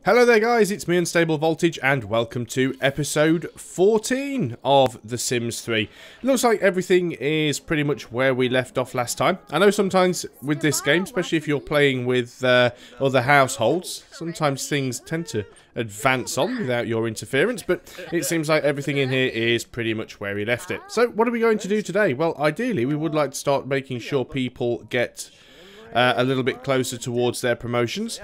Hello there guys, it's me Unstable Voltage and welcome to episode 14 of The Sims 3. Looks like everything is pretty much where we left off last time. I know sometimes with this game, especially if you're playing with other households, sometimes things tend to advance on without your interference, but it seems like everything in here is pretty much where we left it. So what are we going to do today? Well, ideally we would like to start making sure people get a little bit closer towards their promotions.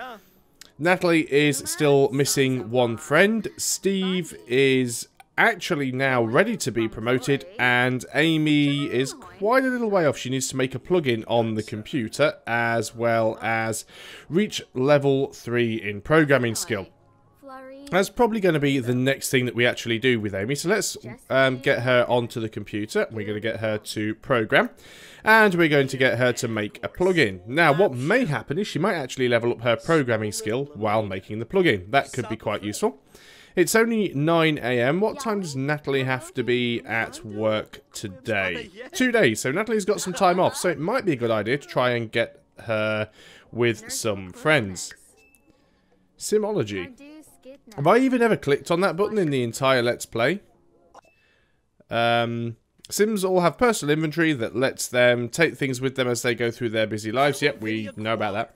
Natalie is still missing one friend. Steve is actually now ready to be promoted, and Amy is quite a little way off. She needs to make a plugin on the computer as well as reach level 3 in programming skill. That's probably going to be the next thing that we actually do with Amy. So let's get her onto the computer. We're going to get her to program. And we're going to get her to make a plugin. Now, what may happen is she might actually level up her programming skill while making the plugin. That could be quite useful. It's only 9 AM. What time does Natalie have to be at work today? 2 days. So Natalie's got some time off. So it might be a good idea to try and get her with some friends. Simology. Have I even ever clicked on that button in the entire Let's Play? Sims all have personal inventory that lets them take things with them as they go through their busy lives. Yep, we know about that.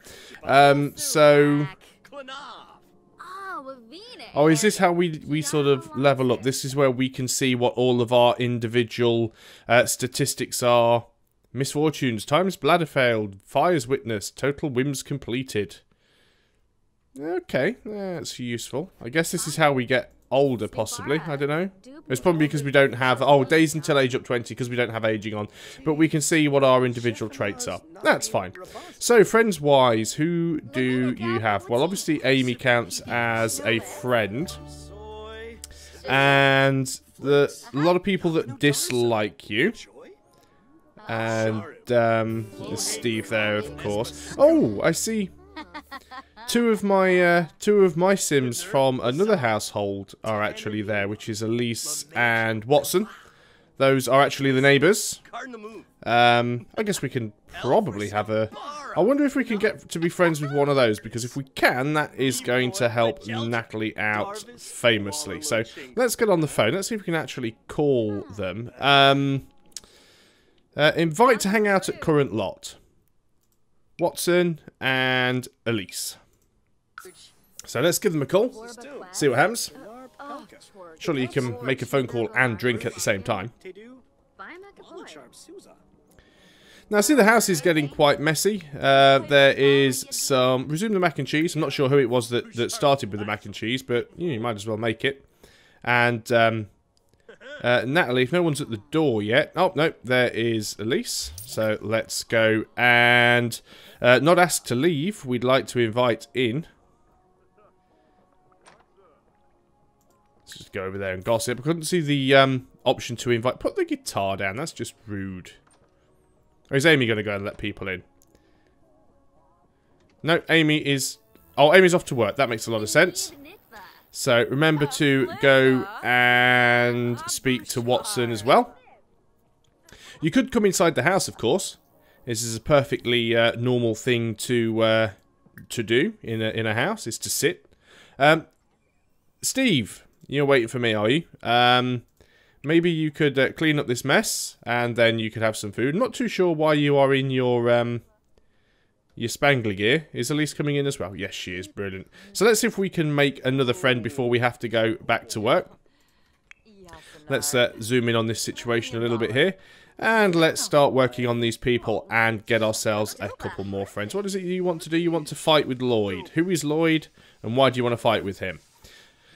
Oh, is this how we sort of level up? This is where we can see what all of our individual statistics are. Misfortunes, times bladder failed, fires witnessed, total whims completed. Okay, that's useful. I guess this is how we get older, possibly. I don't know. It's probably because we don't have... Oh, days until age up 20, because we don't have aging on. But we can see what our individual traits are. That's fine. So, friends-wise, who do you have? Well, obviously, Amy counts as a friend. And a lot of people that dislike you. And there's Steve there, of course. Oh, I see... Two of my Sims from another household are actually there, which is Elise and Watson. Those are actually the neighbours. I guess we can probably have a... I wonder if we can get to be friends with one of those, because if we can, that is going to help Natalie out famously. So let's get on the phone. Let's see if we can actually call them. Invite to hang out at current lot. Watson and Elise. So let's give them a call, see what happens. Surely you can make a phone call and drink at the same time. Now, I see the house is getting quite messy. There is some... Resume the mac and cheese. I'm not sure who it was that started with the mac and cheese, but you might as well make it. And Natalie, if no one's at the door yet... Oh, no, there is Elise. So let's go and... not asked to leave. We'd like to invite in. Let's just go over there and gossip. I couldn't see the option to invite. Put the guitar down. That's just rude. Or is Amy going to go and let people in? No, Amy is... Oh, Amy's off to work. That makes a lot of sense. So remember to go and speak to Watson as well. You could come inside the house, of course. This is a perfectly normal thing to do in a house, is to sit. Steve, you're waiting for me, are you? Maybe you could clean up this mess, and then you could have some food. I'm not too sure why you are in your spangly gear. Is Elise coming in as well? Yes, she is. Brilliant. So let's see if we can make another friend before we have to go back to work. Let's zoom in on this situation a little bit here. And let's start working on these people and get ourselves a couple more friends. What is it you want to do? You want to fight with Lloyd. Who is Lloyd, and why do you want to fight with him?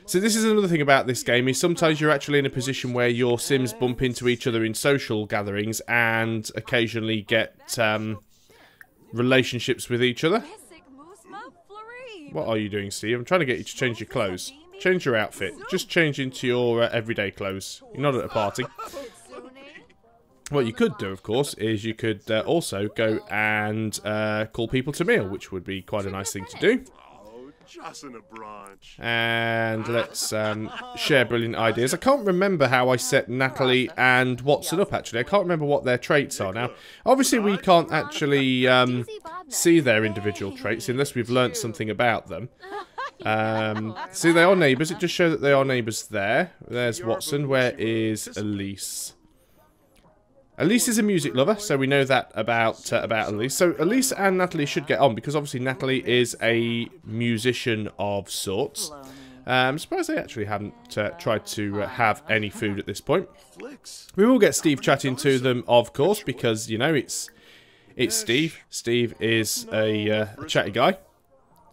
So this is another thing about this game, is sometimes you're actually in a position where your Sims bump into each other in social gatherings and occasionally get relationships with each other. What are you doing, Steve? I'm trying to get you to change your clothes. Change your outfit. Just change into your everyday clothes. You're not at a party. What you could do, of course, is you could also go and call people to meal, which would be quite a nice thing to do. And let's share brilliant ideas. I can't remember how I set Natalie and Watson up, actually. I can't remember what their traits are now. Obviously, we can't actually see their individual traits unless we've learnt something about them. See, they are neighbours. It just shows that they are neighbours there. There's Watson. Where is Elise? Elise is a music lover, so we know that about Elise. So Elise and Natalie should get on, because obviously Natalie is a musician of sorts. I'm surprised they actually haven't tried to have any food at this point. We will get Steve chatting to them, of course, because, you know, it's Steve. Steve is a chatty guy.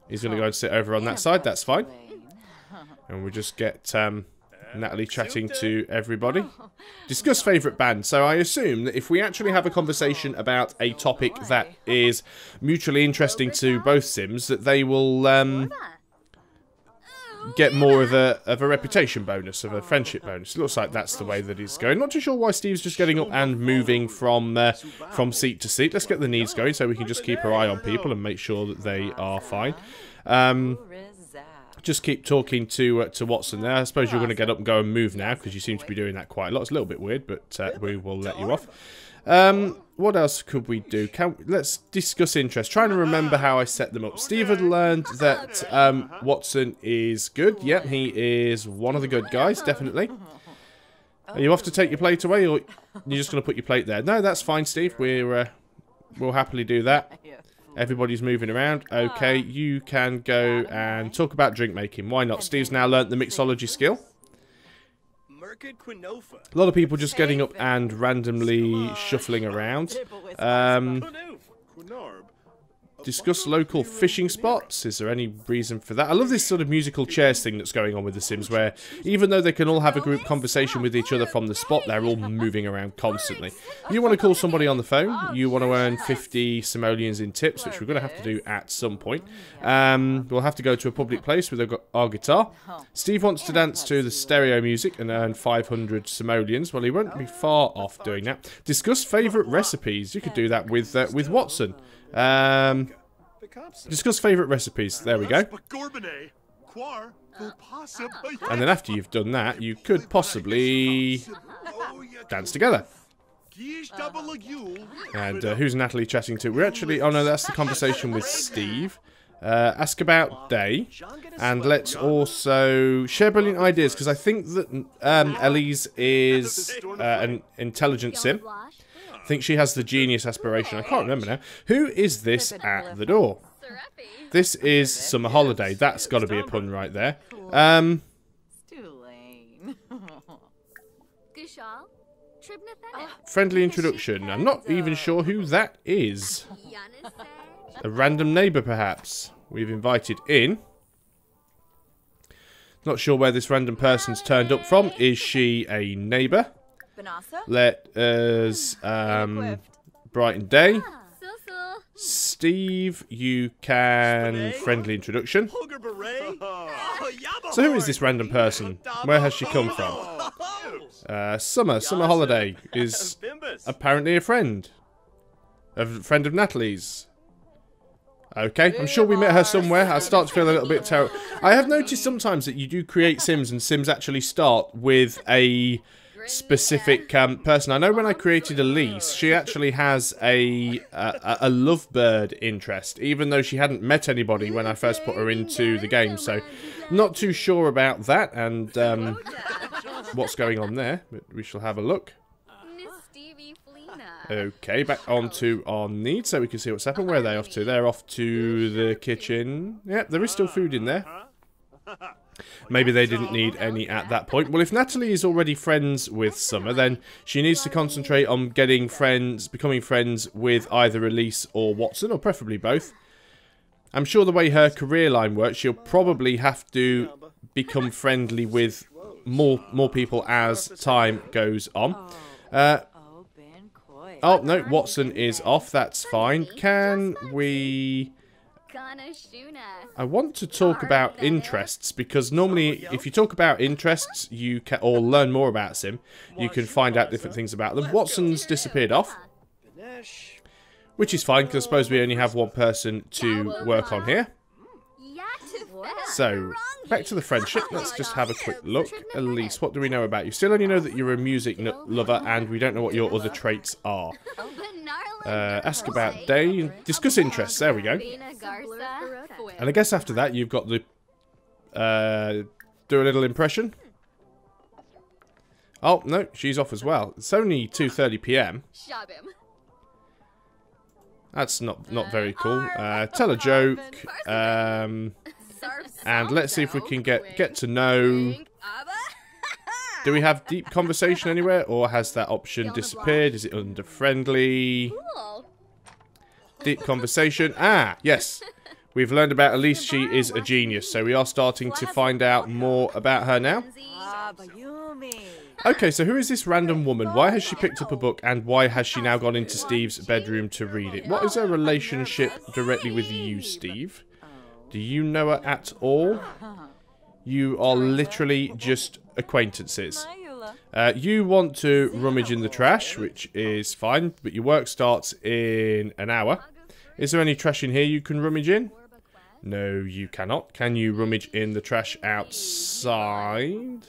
He's going to go and sit over on that side, that's fine. And we just get Natalie chatting to everybody. Discuss favourite band. So I assume that if we actually have a conversation about a topic that is mutually interesting to both Sims, that they will get more of a reputation bonus, of a friendship bonus. It looks like that's the way that it's going. Not too sure why Steve's just getting up and moving from seat to seat. Let's get the needs going so we can just keep our eye on people and make sure that they are fine. Just keep talking to Watson there. I suppose you're going to get up and go and move now, because you seem to be doing that quite a lot. It's a little bit weird, but we will let you off. What else could we do? Let's discuss interest. Trying to remember how I set them up. Steve had learned that Watson is good. Yep, he is one of the good guys, definitely. Are you off to take your plate away, or you're just going to put your plate there? No, that's fine, Steve. We'll happily do that. Everybody's moving around. Okay, you can go and talk about drink making. Why not? Steve's now learnt the mixology skill. A lot of people just getting up and randomly shuffling around. Discuss local fishing spots. Is there any reason for that? I love this sort of musical chairs thing that's going on with The Sims, where even though they can all have a group conversation with each other from the spot, they're all moving around constantly. You want to call somebody on the phone. You want to earn 50 simoleons in tips, which we're going to have to do at some point. We'll have to go to a public place with our guitar. Steve wants to dance to the stereo music and earn 500 simoleons. Well, he won't be far off doing that. Discuss favourite recipes. You could do that with Watson. Discuss favourite recipes. There we go. And then after you've done that, you could possibly dance together. And who's Natalie chatting to? We're actually... Oh no, that's the conversation with Steve. Ask about Day. And let's also share brilliant ideas, because I think that Elise is an intelligent sim. I think she has the genius aspiration. I can't remember now. Who is this at the door? This is Summer Holiday. That's got to be a pun right there. Friendly introduction. I'm not even sure who that is. A random neighbour, perhaps. We've invited in. Not sure where this random person's turned up from. Is she a neighbour? Let us brighten day. Steve, you can friendly introduction. So who is this random person? Where has she come from? Summer Holiday is apparently a friend of Natalie's. Okay, I'm sure we met her somewhere. I start to feel a little bit terrible. I have noticed sometimes that you do create Sims, and Sims actually start with a specific person. I know when I created Elise, she actually has a lovebird interest, even though she hadn't met anybody when I first put her into the game. So, not too sure about that and what's going on there, but we shall have a look. Okay, back onto our needs so we can see what's happened. Where are they off to? They're off to the kitchen. Yep, there is still food in there. Maybe they didn't need any at that point. Well, if Natalie is already friends with Summer, then she needs to concentrate on becoming friends with either Elise or Watson, or preferably both. I'm sure the way her career line works, she'll probably have to become friendly with more people as time goes on. Oh, no, Watson is off. That's fine. Can we... I want to talk about interests, because normally if you talk about interests, you can, or learn more about Sim, you can find out different things about them. Watson's disappeared off, which is fine, because I suppose we only have one person to work on here. So, back to the friendship. Let's just have a quick look. Elise, what do we know about you? Still only know that you're a music lover, and we don't know what your other traits are. Ask about day. Discuss interests. There we go. And I guess after that, you've got the do a little impression. Oh, no, she's off as well. It's only 2:30 PM. That's not very cool. Tell a joke. And let's see if we can get to know... Do we have deep conversation anywhere? Or has that option disappeared? Is it under friendly? Deep conversation. Ah, yes. We've learned about Elise. She is a genius. So we are starting to find out more about her now. Okay, so who is this random woman? Why has she picked up a book? And why has she now gone into Steve's bedroom to read it? What is her relationship directly with you, Steve? Do you know her at all? You are literally just acquaintances. You want to rummage in the trash, which is fine, but your work starts in an hour. Is there any trash in here you can rummage in? No, you cannot. Can you rummage in the trash outside?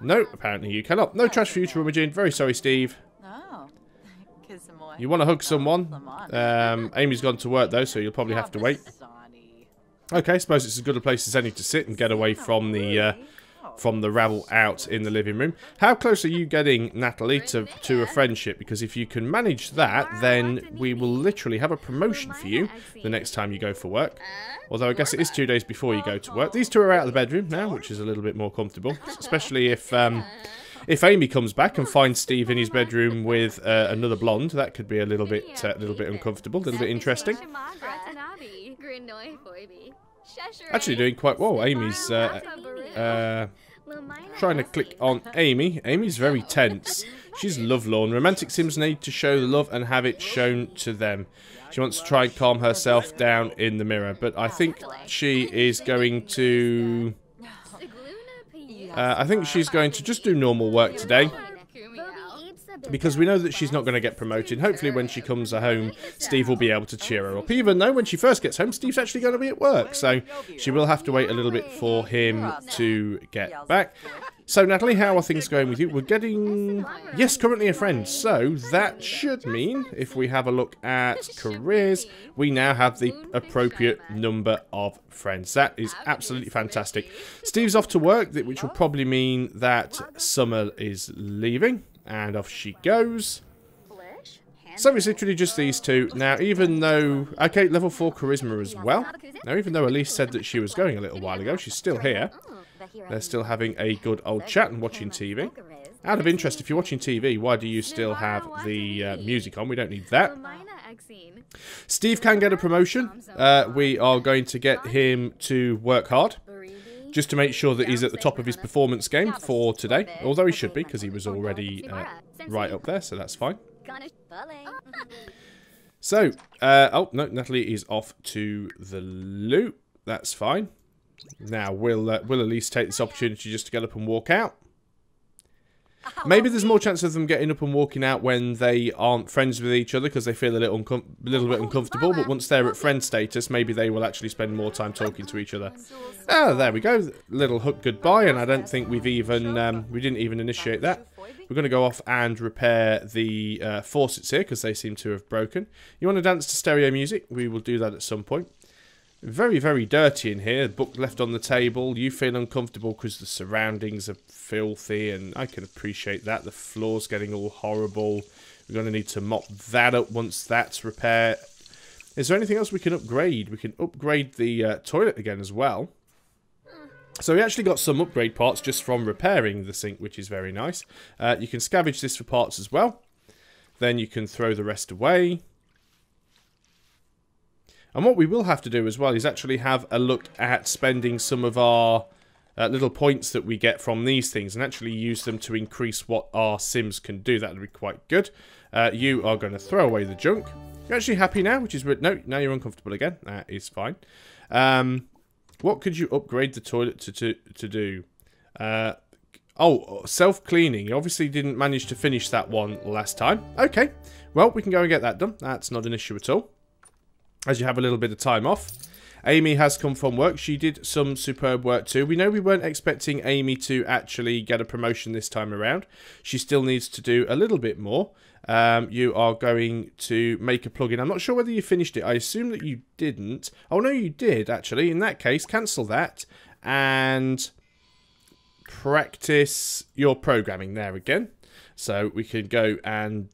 No, apparently you cannot. No trash for you to rummage in. Very sorry, Steve. You want to hug someone? Amy's gone to work, though, so you'll probably have to wait. Okay, I suppose it's as good a place as any to sit and get away from the rabble out in the living room. How close are you getting, Natalie, to a friendship? Because if you can manage that, then we will literally have a promotion for you the next time you go for work. Although I guess it is 2 days before you go to work. These two are out of the bedroom now, which is a little bit more comfortable. Especially if Amy comes back and finds Steve in his bedroom with another blonde, that could be a little bit uncomfortable, a little bit interesting. Actually doing quite well. Amy's trying to click on Amy. Amy's very tense. She's lovelorn. Romantic Sims need to show the love and have it shown to them. She wants to try and calm herself down in the mirror, but I think she is going to... I think she's going to just do normal work today. Because we know that she's not going to get promoted. Hopefully when she comes home, Steve will be able to cheer her up. Even though when she first gets home, Steve's actually going to be at work. So she will have to wait a little bit for him to get back. So Natalie, how are things going with you? We're getting... Yes, currently a friend. So that should mean, if we have a look at careers, we now have the appropriate number of friends. That is absolutely fantastic. Steve's off to work, which will probably mean that Summer is leaving. And off she goes. So it's literally just these two. Now, even though... Okay, level 4 charisma as well. Now, even though Elise said that she was going a little while ago, she's still here. They're still having a good old chat and watching TV. Out of interest, if you're watching TV, why do you still have the music on? We don't need that. Steve can get a promotion. We are going to get him to work hard. Just to make sure that he's at the top of his performance game for today. Although he should be, because he was already right up there, so that's fine. So, oh, no, Natalie is off to the loo. That's fine. Now, we'll at least take this opportunity just to get up and walk out. Maybe there's more chance of them getting up and walking out when they aren't friends with each other because they feel a little bit uncomfortable. But once they're at friend status, maybe they will actually spend more time talking to each other. Oh, there we go. Little hook goodbye, and I don't think we've even we didn't even initiate that. We're going to go off and repair the faucets here because they seem to have broken. You want to dance to stereo music? We will do that at some point. Very, very dirty in here. Book left on the table. You feel uncomfortable because the surroundings are filthy, and I can appreciate that. The floor's getting all horrible. We're going to need to mop that up once that's repaired. Is there anything else we can upgrade? We can upgrade the toilet again as well. So we actually got some upgrade parts just from repairing the sink, which is very nice. You can scavenge this for parts as well. Then you can throw the rest away. And what we will have to do as well is actually have a look at spending some of our little points that we get from these things and actually use them to increase what our Sims can do. That would be quite good. You are going to throw away the junk. You're actually happy now, which is... No, now you're uncomfortable again. That is fine. What could you upgrade the toilet to do? Oh, self-cleaning. You obviously didn't manage to finish that one last time. Okay. Well, we can go and get that done. That's not an issue at all. As you have a little bit of time off. Amy has come from work. She did some superb work too. We know we weren't expecting Amy to actually get a promotion this time around. She still needs to do a little bit more. You are going to make a plugin. I'm not sure whether you finished it. I assume that you didn't. Oh no, you did actually. In that case, cancel that and practice your programming there again. So we can go and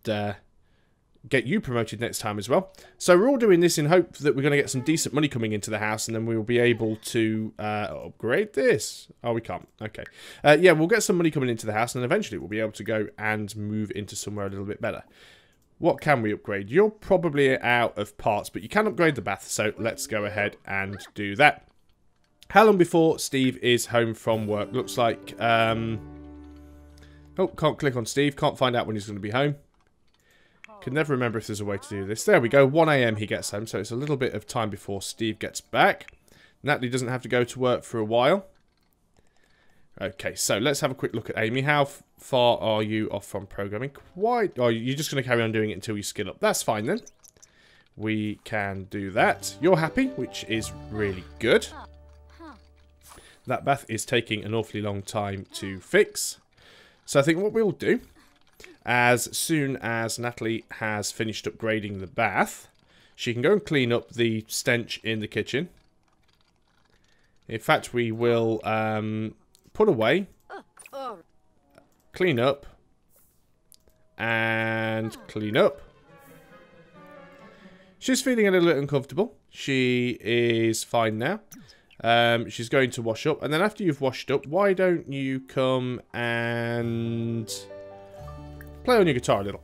get you promoted next time as well. So we're all doing this in hope that we're going to get some decent money coming into the house, and then we'll be able to upgrade this. Oh, we can't. Okay. Yeah, we'll get some money coming into the house, and then eventually we'll be able to go and move into somewhere a little bit better. What can we upgrade? You're probably out of parts, but you can upgrade the bath, so let's go ahead and do that. How long before Steve is home from work? Looks like... oh, can't click on Steve. Can't find out when he's going to be home. Can never remember if there's a way to do this. There we go. 1 AM he gets home, so it's a little bit of time before Steve gets back. Natalie doesn't have to go to work for a while. Okay, so let's have a quick look at Amy. How far are you off from programming? Quite. Oh, you're just going to carry on doing it until you skill up. That's fine then. We can do that. You're happy, which is really good. That bath is taking an awfully long time to fix. So I think what we'll do, as soon as Natalie has finished upgrading the bath, she can go and clean up the stench in the kitchen. In fact, we will put away, clean up, and clean up. She's feeling a little bit uncomfortable. She is fine now. She's going to wash up, and then after you've washed up, why don't you come and play on your guitar a little?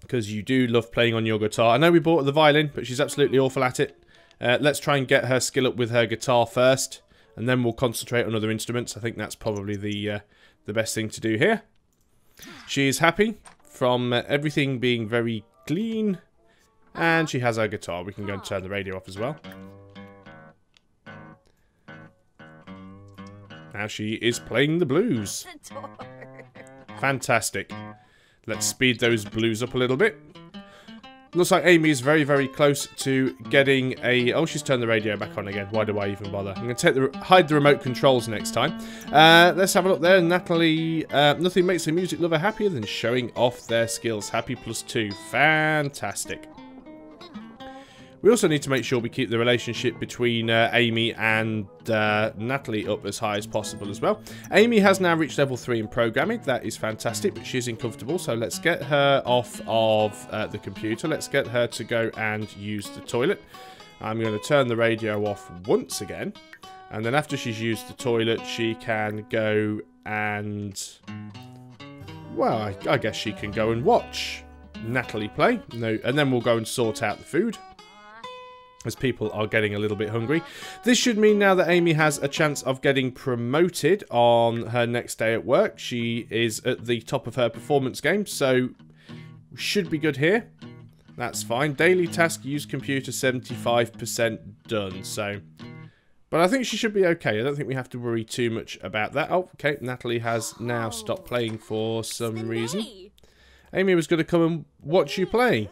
Because you do love playing on your guitar. I know we bought her the violin, but she's absolutely awful at it. Let's try and get her skill up with her guitar first, and then we'll concentrate on other instruments. I think that's probably the best thing to do here. She is happy from everything being very clean, and she has her guitar. We can go and turn the radio off as well. Now she is playing the blues. Fantastic. Let's speed those blues up a little bit. Looks like Amy is very, very close to getting a... Oh, she's turned the radio back on again. Why do I even bother? I'm going to hide the remote controls next time. Let's have a look there. Natalie, nothing makes a music lover happier than showing off their skills. Happy +2. Fantastic. We also need to make sure we keep the relationship between Amy and Natalie up as high as possible as well. Amy has now reached level 3 in programming. That is fantastic, but she's uncomfortable. So let's get her off of the computer. Let's get her to go and use the toilet. I'm going to turn the radio off once again. And then after she's used the toilet, she can go and... Well, I guess she can go and watch Natalie play. No, and then we'll go and sort out the food, as people are getting a little bit hungry. This should mean now that Amy has a chance of getting promoted on her next day at work. She is at the top of her performance game, so should be good here. That's fine. Daily task, use computer, 75% done, so... But I think she should be okay. I don't think we have to worry too much about that. Oh, okay, Natalie has now stopped playing for some reason. Amy was going to come and watch you play.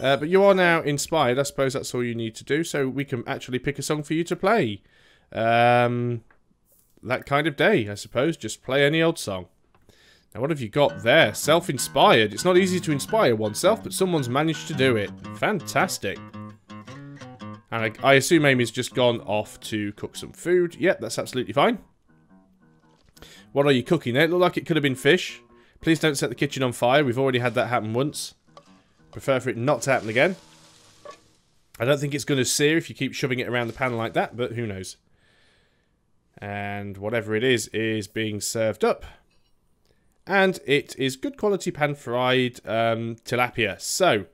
But you are now inspired. I suppose that's all you need to do. So we can actually pick a song for you to play. That kind of day, I suppose. Just play any old song. Now, what have you got there? Self-inspired. It's not easy to inspire oneself, but someone's managed to do it. Fantastic. And I assume Amy's just gone off to cook some food. Yep, that's absolutely fine. What are you cooking there? It looked like it could have been fish. Please don't set the kitchen on fire. We've already had that happen once. Prefer for it not to happen again. I don't think it's going to sear if you keep shoving it around the pan like that, but who knows. And whatever it is being served up. And it is good quality pan-fried tilapia. So,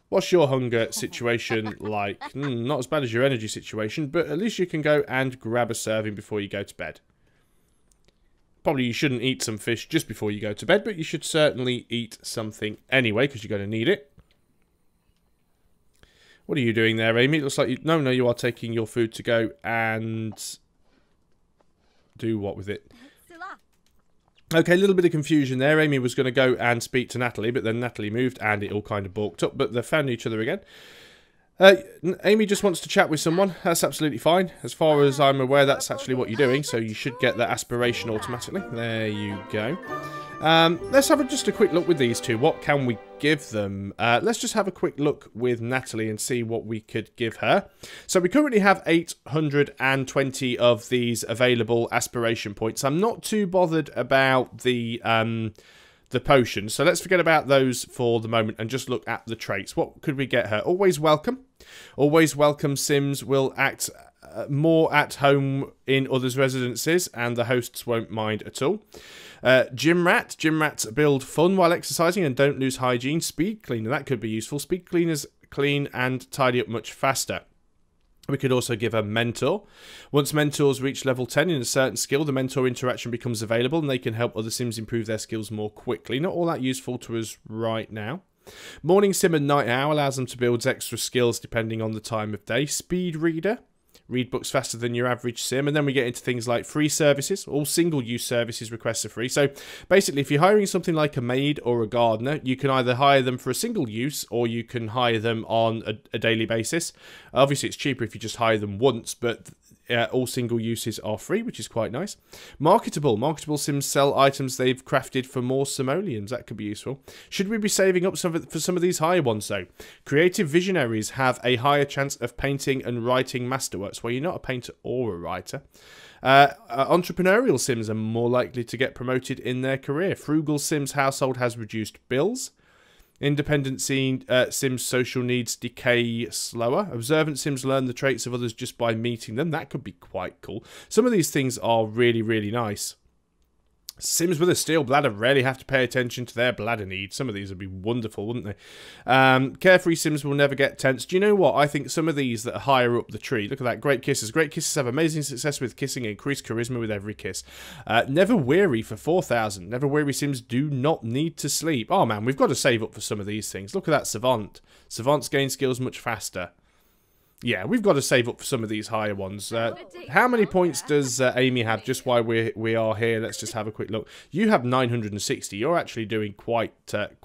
what's your hunger situation like? Not as bad as your energy situation, but at least you can go and grab a serving before you go to bed. Probably you shouldn't eat some fish just before you go to bed, but you should certainly eat something anyway, because you're going to need it. What are you doing there, Amy? It looks like you... No, you are taking your food to go and... do what with it? Okay, a little bit of confusion there. Amy was going to go and speak to Natalie, but then Natalie moved and it all kind of balked up, but they found each other again. Amy just wants to chat with someone. That's absolutely fine. As far as I'm aware, that's actually what you're doing, so you should get that aspiration automatically. There you go. Let's have just a quick look with these two. What can we give them? Let's just have a quick look with Natalie and see what we could give her. So we currently have 820 of these available aspiration points. I'm not too bothered about the potions, so let's forget about those for the moment and just look at the traits. What could we get her? Always welcome. Always welcome Sims will act more at home in others' residences, and the hosts won't mind at all. Gym rat. Gym rats build fun while exercising and don't lose hygiene. Speed cleaner. That could be useful. Speed cleaners clean and tidy up much faster. We could also give a mentor. Once mentors reach level 10 in a certain skill, the mentor interaction becomes available and they can help other Sims improve their skills more quickly. Not all that useful to us right now. Morning Sim and Night Owl allows them to build extra skills depending on the time of day. Speed Reader. Read books faster than your average Sim. And then we get into things like free services. All single-use services requests are free. So basically, if you're hiring something like a maid or a gardener, you can either hire them for a single use or you can hire them on a daily basis. Obviously, it's cheaper if you just hire them once, but all single uses are free, which is quite nice. Marketable. Marketable Sims sell items they've crafted for more simoleons. That could be useful. Should we be saving up for some of these higher ones, though? Creative visionaries have a higher chance of painting and writing masterworks. Well, you're not a painter or a writer. Entrepreneurial Sims are more likely to get promoted in their career. Frugal Sims household has reduced bills. Independent Sims social needs decay slower. Observant Sims learn the traits of others just by meeting them. That could be quite cool. Some of these things are really, really nice. Sims with a steel bladder rarely have to pay attention to their bladder needs. Some of these would be wonderful, wouldn't they? Carefree Sims will never get tense. Do you know what? I think some of these that are higher up the tree, look at that, Great Kisses. Great Kisses have amazing success with kissing and increased charisma with every kiss. Never Weary for 4,000. Never Weary Sims do not need to sleep. Oh man, we've got to save up for some of these things. Look at that Savant. Savants gain skills much faster. Yeah, we've got to save up for some of these higher ones. How many points does Amy have just while we are here? Let's just have a quick look. You have 960. You're actually doing quite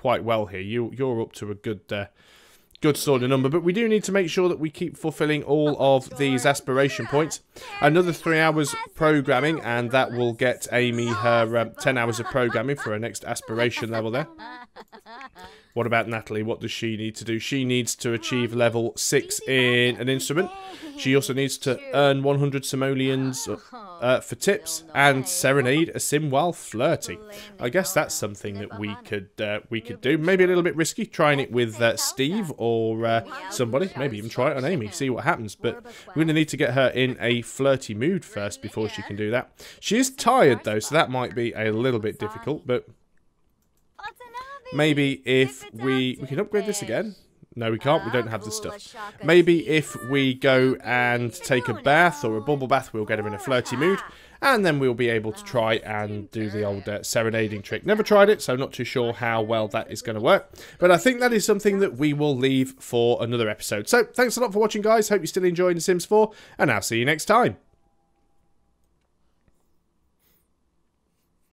well here. You're up to a good sort of number. But we do need to make sure that we keep fulfilling all of these aspiration points. Another 3 hours programming, and that will get Amy her 10 hours of programming for her next aspiration level there. What about Natalie? What does she need to do? She needs to achieve level 6 in an instrument. She also needs to earn 100 simoleons for tips and serenade a sim while flirting. I guess that's something that we could do. Maybe a little bit risky, trying it with Steve or somebody. Maybe even try it on Amy, see what happens. But we're going to need to get her in a flirty mood first before she can do that. She is tired though, so that might be a little bit difficult, but maybe if we can upgrade this again. No, we can't. We don't have the stuff. Maybe if we go and take a bath or a bubble bath, we'll get her in a flirty mood. And then we'll be able to try and do the old serenading trick. Never tried it, so not too sure how well that is going to work. But I think that is something that we will leave for another episode. So, thanks a lot for watching, guys. Hope you're still enjoying The Sims 4. And I'll see you next time.